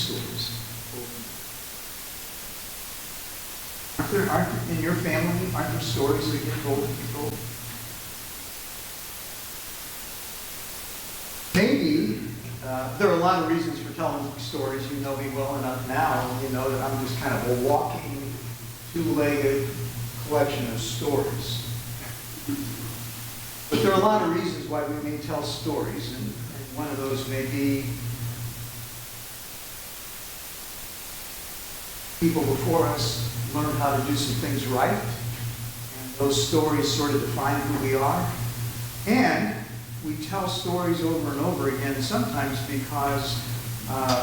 stories. Aren't in your family, aren't there stories that get told and told? Maybe there are a lot of reasons for telling stories. You know me well enough now, and you know that I'm just kind of a walking, two-legged collection of stories. But there are a lot of reasons why we may tell stories, and one of those may be people before us learned how to do some things right, and those stories sort of define who we are. And we tell stories over and over again, sometimes because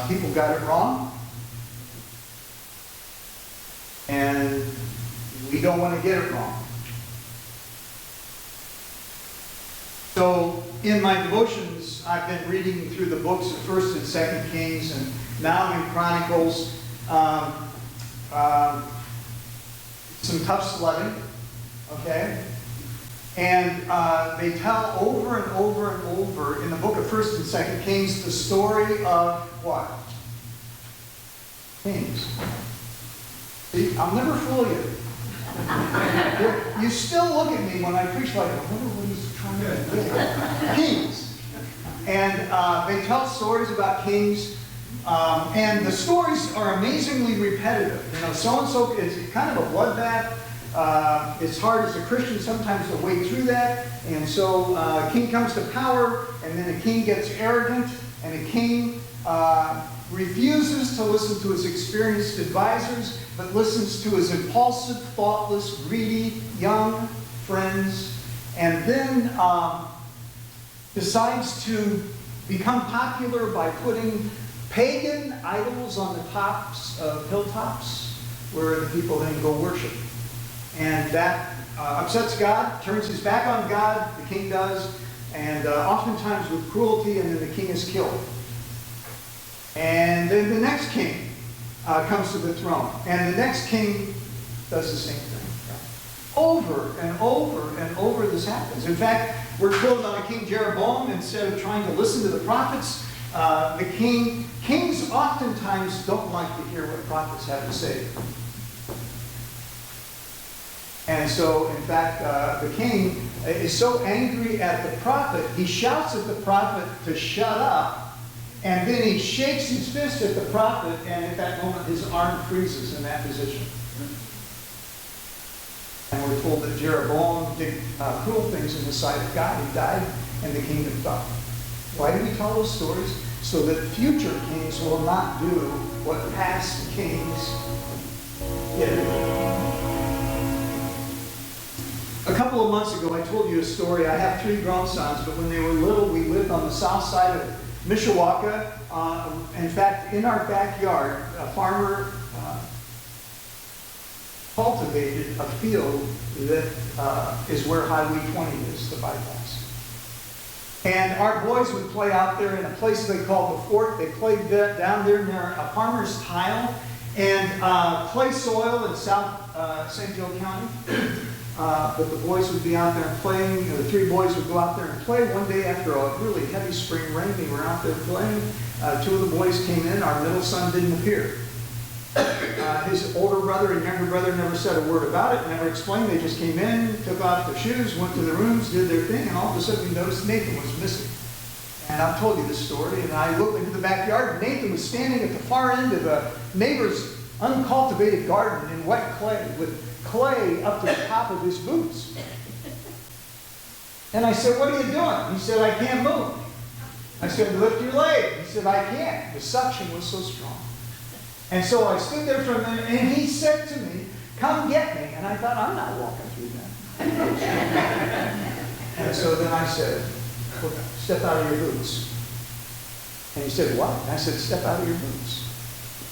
people got it wrong, and we don't want to get it wrong. So in my devotions, I've been reading through the books of 1st and 2nd Kings, and now in Chronicles. Some tough sledding, okay? And they tell over and over and over in the book of 1st and 2nd Kings the story of what? Kings. See, I'll never fool you. You still look at me when I preach like, I wonder what he's trying to do. Kings. And they tell stories about kings. And the stories are amazingly repetitive. You know, so-and-so, it's kind of a bloodbath. It's hard as a Christian sometimes to wade through that. And so a king comes to power, and then a king gets arrogant, and a king refuses to listen to his experienced advisors, but listens to his impulsive, thoughtless, greedy, young friends, and then decides to become popular by putting pagan idols on the tops of hilltops where the people then go worship. And that upsets God, turns his back on God, the king does, and oftentimes with cruelty, and then the king is killed. And then the next king comes to the throne, and the next king does the same thing. Over and over and over this happens. In fact, we're told on King Jeroboam, instead of trying to listen to the prophets, kings oftentimes don't like to hear what prophets have to say. And so, in fact, the king is so angry at the prophet, he shouts at the prophet to shut up, and then he shakes his fist at the prophet, and at that moment his arm freezes in that position. And we're told that Jeroboam did cruel things in the sight of God. He died, and the kingdom fell. Why do we tell those stories? So that future kings will not do what past kings did. A couple of months ago, I told you a story. I have 3 grown sons, but when they were little, we lived on the south side of Mishawaka. In fact, in our backyard, a farmer cultivated a field that is where Highway 20 is, the bypass. And our boys would play out there in a place they called the Fort. They played down there near a farmer's tile and clay soil in South St. Joe County. But the boys would be out there playing. The 3 boys would go out there and play. One day after a really heavy spring rain, they were out there playing. 2 of the boys came in. Our middle son didn't appear. His older brother and younger brother never said a word about it, never explained. They just came in, took off their shoes, went to the rooms, did their thing, and all of a sudden we noticed Nathan was missing. And I've told you this story, and I looked into the backyard, and Nathan was standing at the far end of a neighbor's uncultivated garden in wet clay, with clay up to the top of his boots. And I said, "What are you doing?" He said, "I can't move." I said, "Lift your leg." He said, "I can't." The suction was so strong. And so I stood there for a minute, and he said to me, "Come get me." And I thought, I'm not walking through that. And so then I said, "Well, step out of your boots." And he said, "What?" And I said, "Step out of your boots."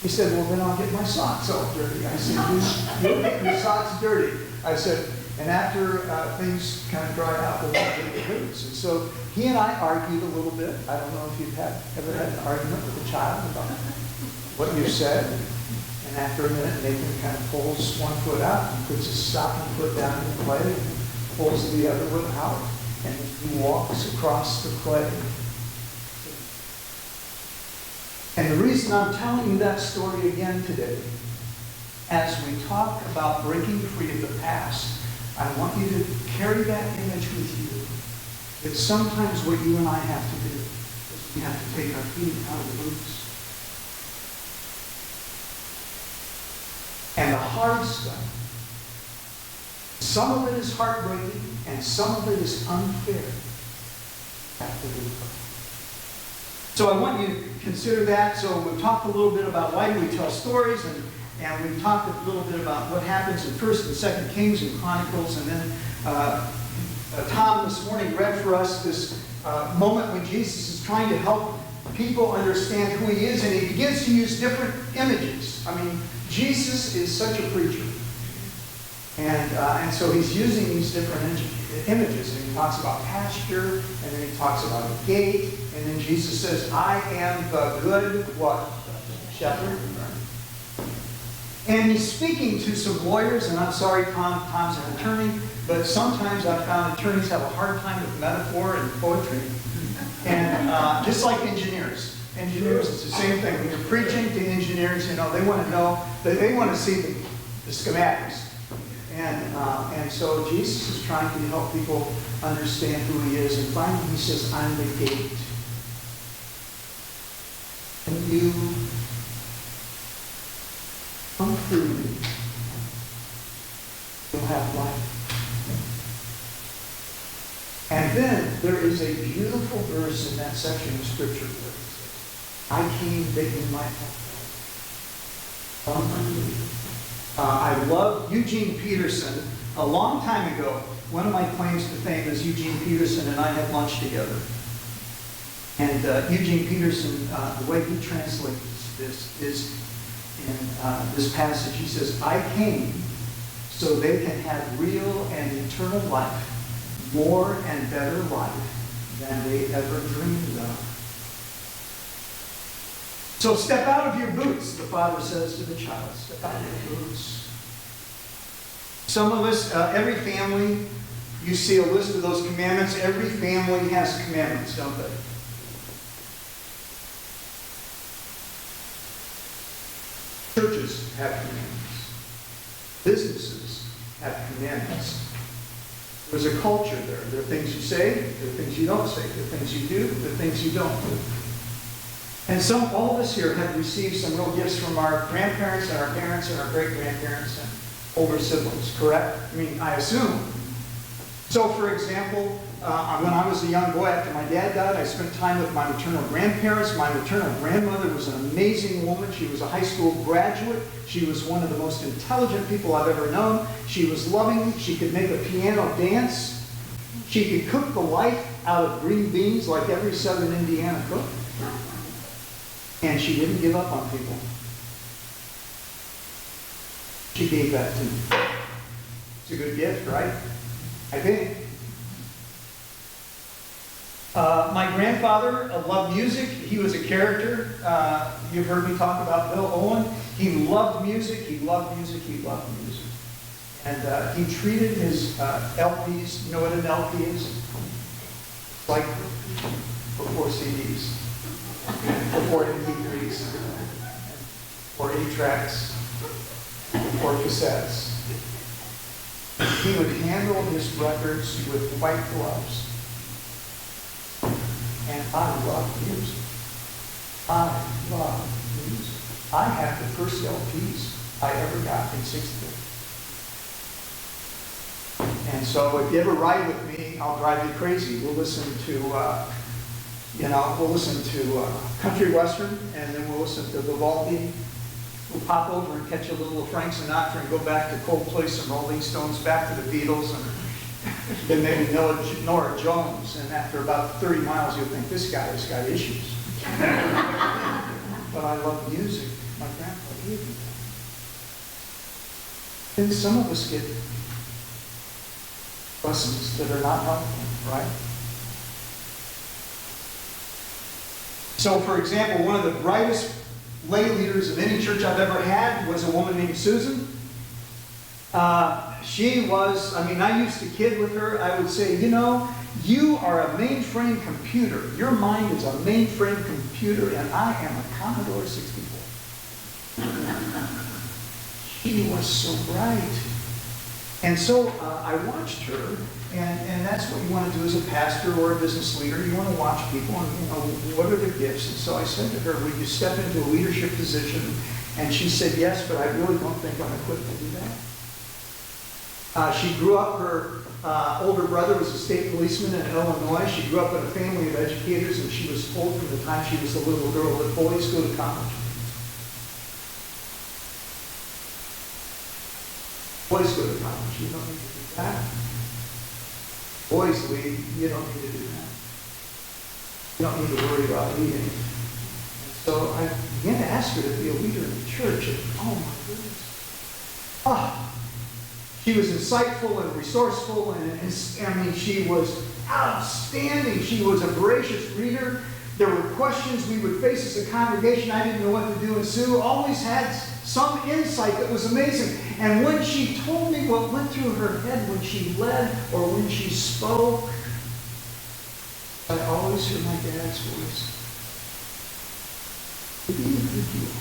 He said, "Well, then I'll get my socks all dirty." I said, "You'll get your socks dirty." I said, and after things kind of dried out, we'll get the boots. And so he and I argued a little bit. I don't know if you've ever had an argument with a child about what you said. And after a minute, Nathan kind of pulls one foot out and puts his stocking foot down in the clay and pulls the other one out. And he walks across the clay. And the reason I'm telling you that story again today, as we talk about breaking free of the past, I want you to carry that image with you. It's sometimes what you and I have to do. We have to take our feet out of the boots. And the hard stuff, some of it is heartbreaking and some of it is unfair. We have to do it. So I want you to consider that. So we've talked a little bit about why do we tell stories, and we've talked a little bit about what happens in 1st and 2nd Kings and Chronicles, and then Tom this morning read for us this moment when Jesus is trying to help people understand who he is, and he begins to use different images. I mean, Jesus is such a preacher. And so he's using these different images. And he talks about pasture, and then he talks about a gate, and then Jesus says, I am the good, what? Shepherd. And he's speaking to some lawyers, and I'm sorry, Tom's an attorney, but sometimes I've found attorneys have a hard time with metaphor and poetry. And just like engineers. Engineers, it's the same thing. When you're preaching to engineers, you know, they want to know, they want to see the schematics. And so Jesus is trying to help people understand who he is. And finally he says, I'm the gate. And you come through me, you'll have life. And then there is a beautiful verse in that section of Scripture where it says, I came that you might have life. I love Eugene Peterson. A long time ago, one of my claims to fame is Eugene Peterson and I had lunch together. And Eugene Peterson, the way he translates this is in this passage. He says, I came so they can have real and eternal life, more and better life than they ever dreamed of. So step out of your boots, the father says to the child. Step out of your boots. Some of us, every family, you see a list of those commandments. Every family has commandments, don't they? Churches have commandments. Businesses have commandments. There's a culture there. There are things you say, there are things you don't say, there are things you do, there are things you don't do. And all of us here have received some real gifts from our grandparents and our parents and our great-grandparents and older siblings, correct? I mean, I assume. So, for example, when I was a young boy, after my dad died, I spent time with my maternal grandparents. My maternal grandmother was an amazing woman. She was a high school graduate. She was one of the most intelligent people I've ever known. She was loving. She could make a piano dance. She could cook the life out of green beans like every Southern Indiana cook. And she didn't give up on people. She gave that to me. It's a good gift, right? I think. My grandfather loved music. He was a character. You've heard me talk about Bill Owen. He loved music. He loved music. He loved music. And he treated his LPs. You know what an LP is? It's like before CDs. Before MP3s, or 8-tracks, or cassettes. He would handle his records with white gloves. And I love music. I love music. I have the first LPs I ever got in 6th grade. And so if you ever ride with me, I'll drive you crazy. We'll listen to country western, and then we'll listen to Vivaldi. We'll pop over and catch a little Frank Sinatra and go back to Coldplay, some Rolling Stones, back to the Beatles, and then maybe Nora Jones. And after about 30 miles, you'll think, this guy has got issues. But I love music. My grandpa gave me that. Then some of us get lessons that are not helpful, right? So, for example, one of the brightest lay leaders of any church I've ever had was a woman named Susan. She was, I used to kid with her. I would say, you are a mainframe computer. Your mind is a mainframe computer, and I am a Commodore 64. She was so bright. And so I watched her, and that's what you want to do as a pastor or a business leader. You want to watch people and, what are their gifts? And so I said to her, will you step into a leadership position? And she said, yes, but I really don't think I'm equipped to do that. She grew up, her older brother was a state policeman in Illinois. She grew up in a family of educators, and she was told from the time she was a little girl that boys go to college. Boys go to college. You don't need to do that. Boys lead. You don't need to do that. You don't need to worry about leading. So I began to ask her to be a leader in the church. And, oh my goodness. She was insightful and resourceful, and she was outstanding. She was a voracious reader. There were questions we would face as a congregation I didn't know what to do, and Sue always had some insight that was amazing. And when she told me what went through her head when she led or when she spoke, I always heard my dad's voice. Be a good deal.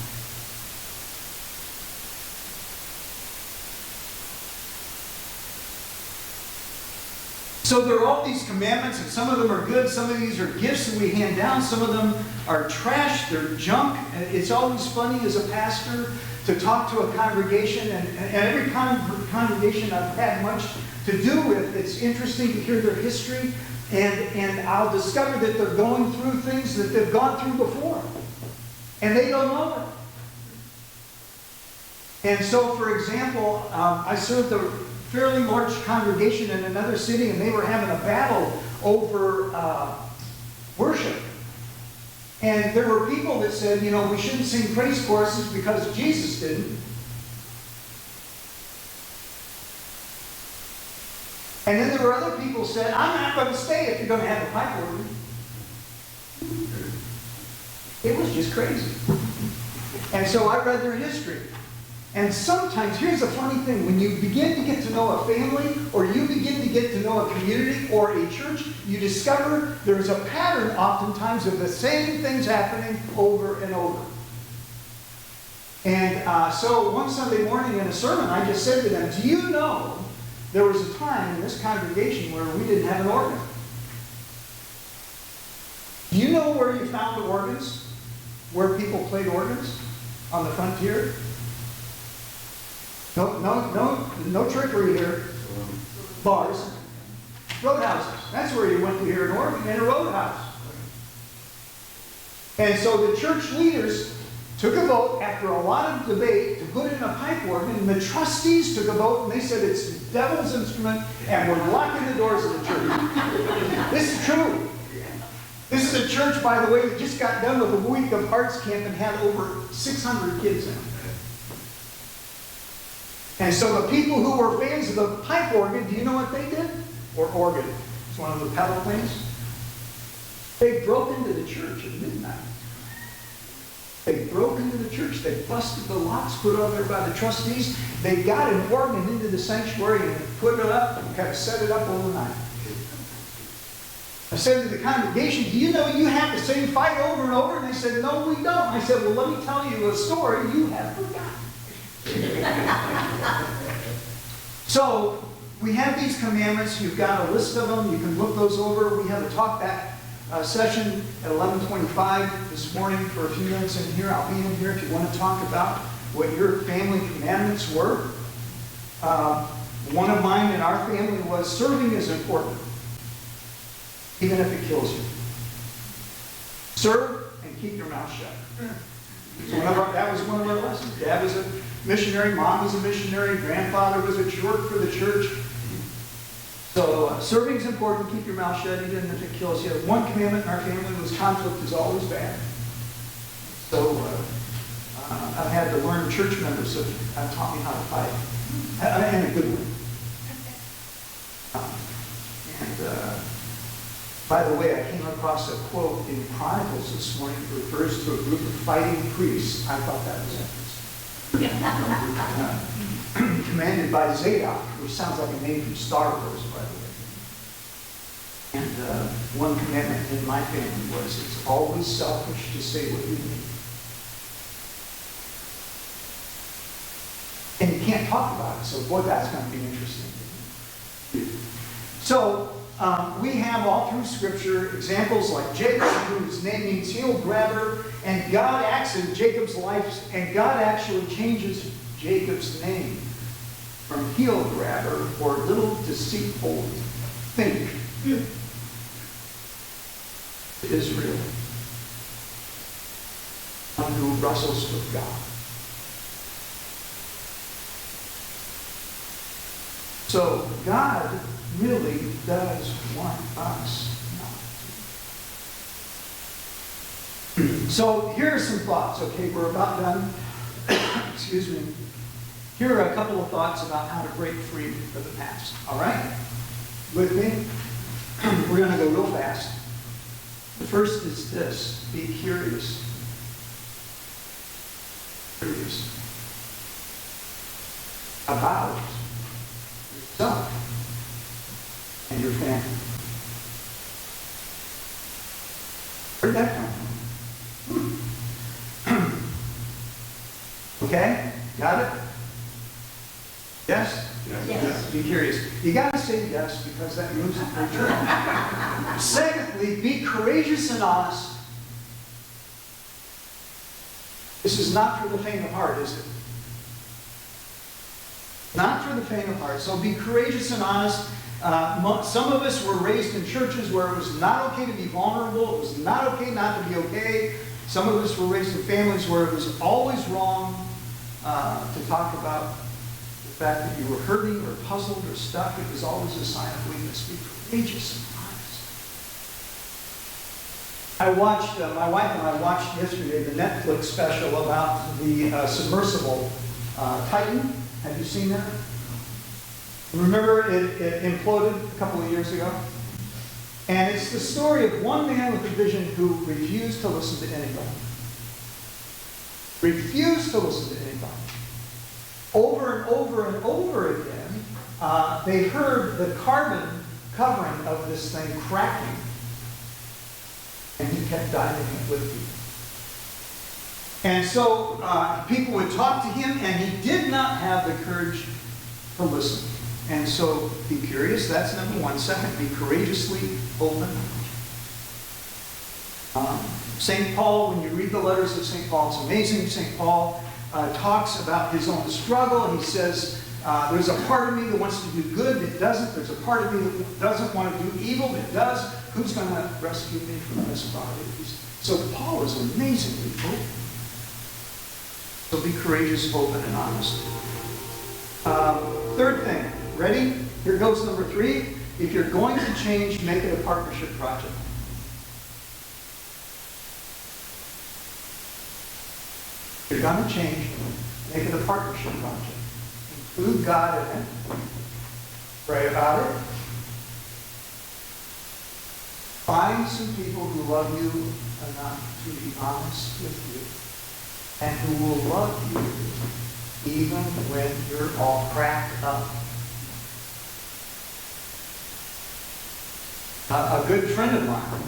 So there are all these commandments, and some of them are good, some of these are gifts that we hand down, some of them are trash, they're junk. And it's always funny as a pastor to talk to a congregation, and every congregation I've had much to do with, it's interesting to hear their history, and I'll discover that they're going through things that they've gone through before, and they don't know it. And so, for example, I served a fairly large congregation in another city, and they were having a battle over worship. And there were people that said, we shouldn't sing praise choruses because Jesus didn't. And then there were other people who said, I'm not going to stay if you're going to have a pipe organ. It was just crazy. And so I read their history. And sometimes, here's the funny thing, when you begin to get to know a family, or you begin to get to know a community or a church, you discover there's a pattern oftentimes of the same things happening over and over. And so one Sunday morning in a sermon, I just said to them, do you know there was a time in this congregation where we didn't have an organ? Do you know where you found the organs? Where people played organs? On the frontier? No trickery here. Bars. Roadhouses. That's where you went to hear an organ, in a roadhouse. And so the church leaders took a vote after a lot of debate to put in a pipe organ, and the trustees took a vote, and they said it's the devil's instrument, and we're locking the doors of the church. This is true. This is a church, by the way, that just got done with a week of arts camp and had over 600 kids in it. And so the people who were fans of the pipe organ, do you know what they did? Or organ. It's one of the pedal things. They broke into the church at midnight. They broke into the church. They busted the locks put on there by the trustees. They got an organ into the sanctuary and put it up and kind of set it up overnight. I said to the congregation, do you know you have the same fight over and over? And they said, no, we don't. I said, well, let me tell you a story you have forgotten. So, we have these commandments. You've got a list of them. You can look those over. We have a talk back session at 11:25 this morning for a few minutes in here. I'll be in here if you want to talk about what your family commandments were. One of mine in our family was serving is important, even if it kills you. Serve and keep your mouth shut. So that was one of our lessons. Dad was a missionary, Mom was a missionary, grandfather was a work for the church. So serving is important. Keep your mouth shut, even if it kills you. One commandment in our family was conflict is always bad. So I've had to learn. Church members have taught me how to fight, and a good one. By the way, I came across a quote in Chronicles this morning that refers to a group of fighting priests. I thought that was interesting. Commanded by Zadok, which sounds like a name from Star Wars, by the way. And one commandment in my family was, it's always selfish to say what you mean. And you can't talk about it, so boy, that's going to be interesting. So, we have all through Scripture examples like Jacob, whose name means heel grabber, and God acts in Jacob's life, and God actually changes Jacob's name from heel grabber or little deceitful think to Israel, one who wrestles with God. So God really does want us not to. So here are some thoughts. Okay, we're about done. Excuse me. Here are a couple of thoughts about how to break free from the past. All right? With me? We're going to go real fast. The first is this. Be curious. Curious about yourself and your family. Where'd that come from? Okay? Got it? Yes? Yes. Be curious. You got to say yes because that moves it for sure. Secondly, be courageous and honest. This is not for the faint of heart, is it? Not for the faint of heart. So be courageous and honest. Some of us were raised in churches where it was not okay to be vulnerable. It was not okay not to be okay. Some of us were raised in families where it was always wrong to talk about the fact that you were hurting or puzzled or stuck. It was always a sign of weakness. Be courageous and honest. My wife and I watched yesterday the Netflix special about the submersible Titan. Have you seen that? Remember it imploded a couple of years ago? And it's the story of one man with a vision who refused to listen to anybody. Refused to listen to anybody. Over and over and over again, they heard the carbon covering of this thing cracking. And he kept diving it with you. And so people would talk to him, and he did not have the courage to listen. And so be curious, that's number one. Second, be courageously open. St. Paul, when you read the letters of St. Paul, it's amazing. St. Paul talks about his own struggle, and he says, there's a part of me that wants to do good, but it doesn't. There's a part of me that doesn't want to do evil, but it does. Who's going to rescue me from this body? So Paul is amazingly open. So be courageous, open, and honest. Third thing, ready? Here goes number 3. If you're going to change, make it a partnership project. If you're going to change, make it a partnership project. Include God in it. Pray about it. Find some people who love you enough to be honest with you, and who will love you even when you're all cracked up. A good friend of mine,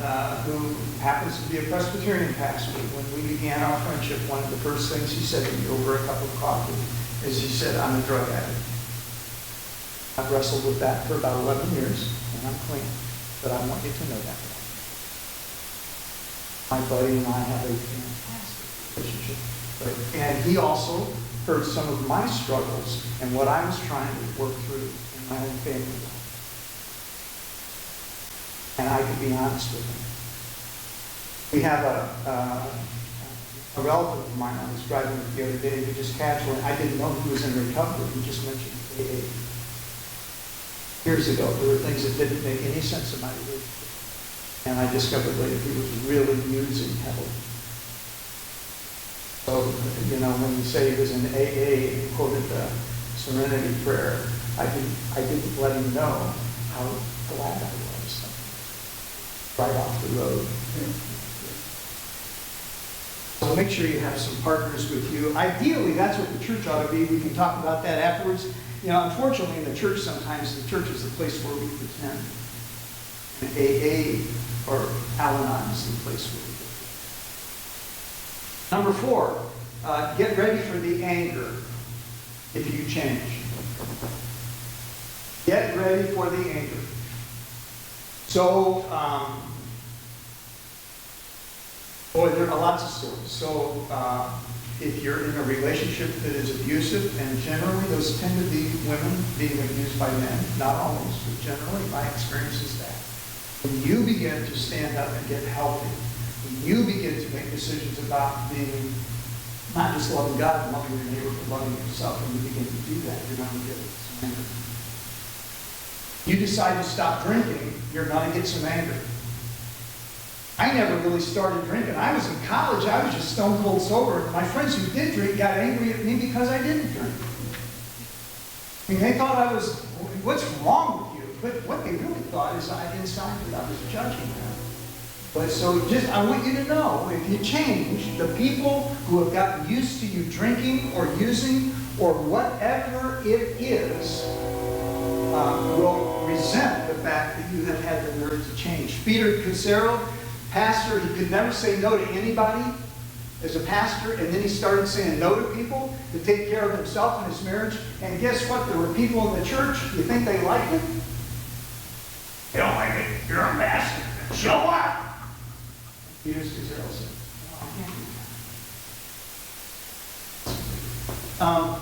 who happens to be a Presbyterian pastor, when we began our friendship, one of the first things he said to me over a cup of coffee is he said, I'm a drug addict. I've wrestled with that for about 11 years, and I'm clean. But I want you to know that. My buddy and I have a fantastic relationship. And he also heard some of my struggles and what I was trying to work through in my own family life. And I could be honest with him. We have a relative of mine I was driving with the other day who just casually, I didn't know he was in recovery. He just mentioned AA. Years ago, there were things that didn't make any sense in my religion. And I discovered later he was really using heavily. So, when you say he was in AA and he quoted the Serenity Prayer, I didn't let him know how glad I was. Right off the road. So make sure you have some partners with you. Ideally, that's what the church ought to be. We can talk about that afterwards. Unfortunately, in the church, sometimes the church is the place where we pretend. And AA or Al-Anon is the place where we go. Number 4, get ready for the anger if you change. Get ready for the anger. So, boy, there are lots of stories. So, if you're in a relationship that is abusive, and generally those tend to be women being abused by men, not always, but generally my experience is that. When you begin to stand up and get healthy, when you begin to make decisions about being not just loving God, but loving your neighbor, but loving yourself, and you begin to do that, you're going to get some anger. You decide to stop drinking, you're going to get some anger. I never really started drinking. I was in college, I was just stone cold sober. My friends who did drink got angry at me because I didn't drink. I mean, they thought I was, what's wrong with you? But what they really thought is inside that I was judging them. But so just, I want you to know, if you change, the people who have gotten used to you drinking or using or whatever it is, will resent the fact that you have had the nerve to change. Peter Casero, pastor, he could never say no to anybody as a pastor, and then he started saying no to people to take care of himself and his marriage. And guess what? There were people in the church, you think they liked it? They don't like it. You're a pastor. Show up. Peter Casero said, no, I can't do that.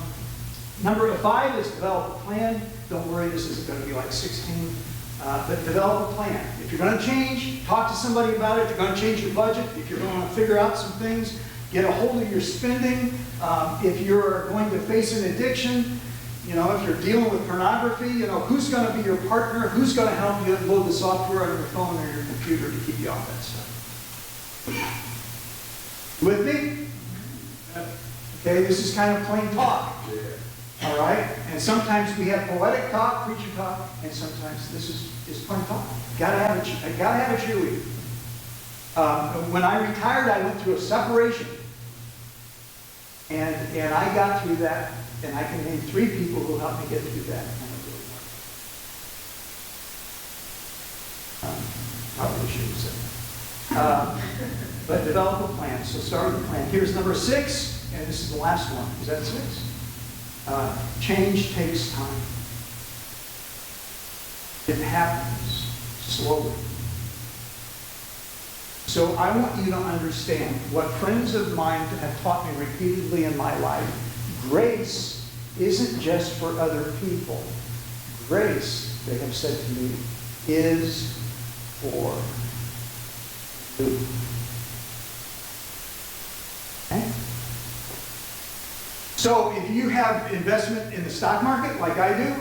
Number 5 is develop a plan. Don't worry, this isn't going to be like 16. But develop a plan. If you're going to change, talk to somebody about it. If you're going to change your budget, if you're going to figure out some things, get a hold of your spending. If you're going to face an addiction, if you're dealing with pornography, who's going to be your partner? Who's going to help you load the software on your phone or your computer to keep you off that stuff? With me? Okay, this is kind of plain talk. All right? And sometimes we have poetic talk, preacher talk, and sometimes this is plain talk. Gotta have a cheerleader. When I retired, I went through a separation. And I got through that, and I can name 3 people who helped me get through that. And it really worked. Probably shouldn't have said that. But develop a plan. So start with a plan. Here's number 6, and this is the last one. Is that 6? Change takes time. It happens slowly. So I want you to understand what friends of mine have taught me repeatedly in my life. Grace isn't just for other people. Grace, they have said to me, is for you. Okay? So if you have investment in the stock market, like I do,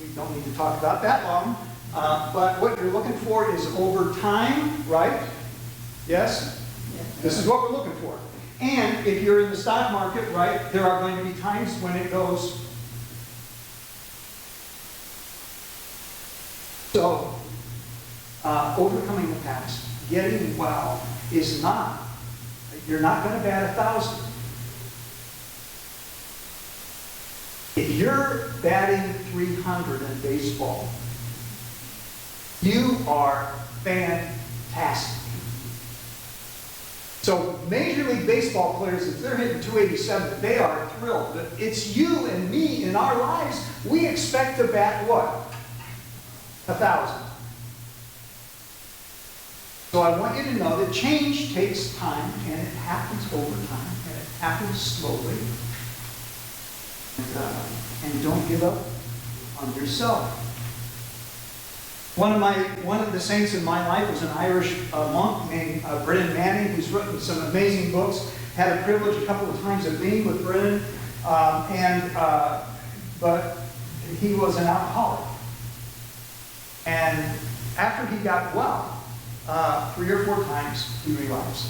we don't need to talk about that long. But what you're looking for is over time, right? Yes? This is what we're looking for. And if you're in the stock market, right, there are going to be times when it goes. So, overcoming the past, getting well, is not, you're not going to bat 1,000. If you're batting 300 in baseball, you are fantastic. So Major League Baseball players, if they're hitting 287, they are thrilled. But it's you and me in our lives, we expect to bat what? 1,000. So I want you to know that change takes time, and it happens over time, and it happens slowly. And don't give up on yourself. One of the saints in my life was an Irish monk named Brennan Manning, who's written some amazing books. Had a privilege a couple of times of being with Brennan, but he was an alcoholic. And after he got well, 3 or 4 times he relapsed.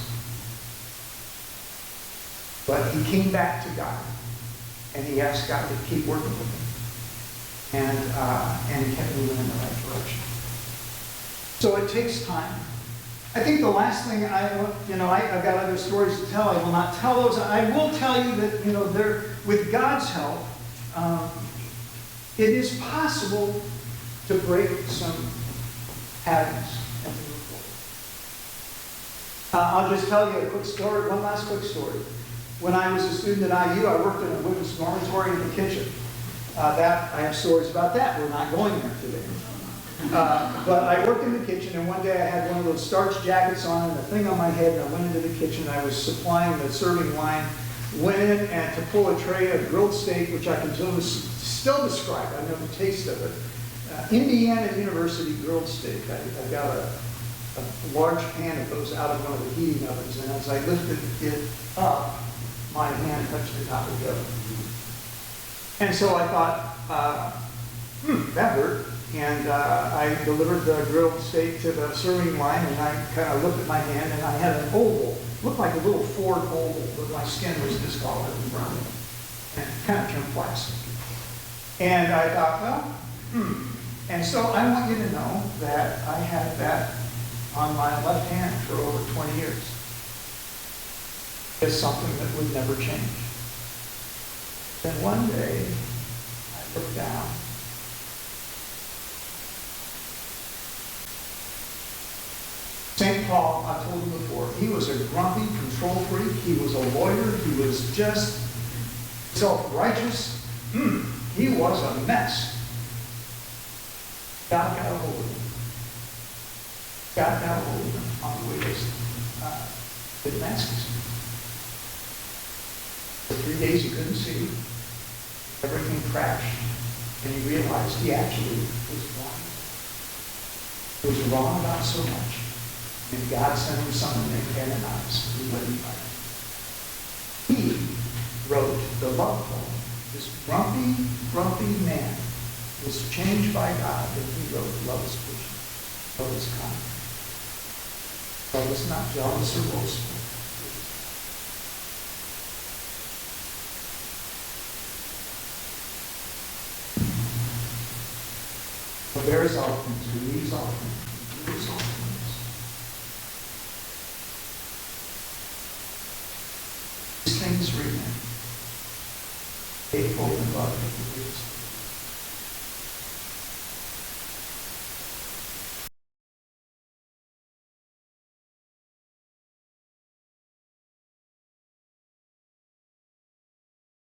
But he came back to God. And he asked God to keep working with him. And he kept moving in the right direction. So it takes time. I think the last thing I've got other stories to tell. I will not tell those. I will tell you that, with God's help, it is possible to break some happiness and to move forward. I'll just tell you a quick story, one last quick story. When I was a student at IU, I worked in a women's dormitory in the kitchen. I have stories about that. We're not going there today. But I worked in the kitchen, and one day I had one of those starch jackets on and a thing on my head, and I went into the kitchen. I was supplying the serving line, went in and to pull a tray of grilled steak, which I can still describe. I know the taste of it. Indiana University grilled steak. I got a large pan of those out of one of the heating ovens, and as I lifted it up, my hand touched the top of the oven. And so I thought, that hurt. And I delivered the grilled steak to the serving line, and I kind of looked at my hand, and I had an oval, looked like a little Ford oval, but my skin was discolored and brown, and kind of turned plastic. And I thought, And so I want you to know that I had that on my left hand for over 20 years. It's something that would never change. Then one day, I looked down. St. Paul, I told you before, he was a grumpy control freak. He was a lawyer. He was just self-righteous. He was a mess. God got a hold of him. God got a hold of him on the way to Damascus. For 3 days he couldn't see. Everything crashed. And he realized he actually was wrong. He was wrong about so much. And God sent him someone named Ananias who led him right. He wrote the love poem. This grumpy man was changed by God, and he wrote, love is patient, love is kind. Love is not jealous or boastful. Who bears all things, who leaves all things, who gives all things. These things remain faithful and loving.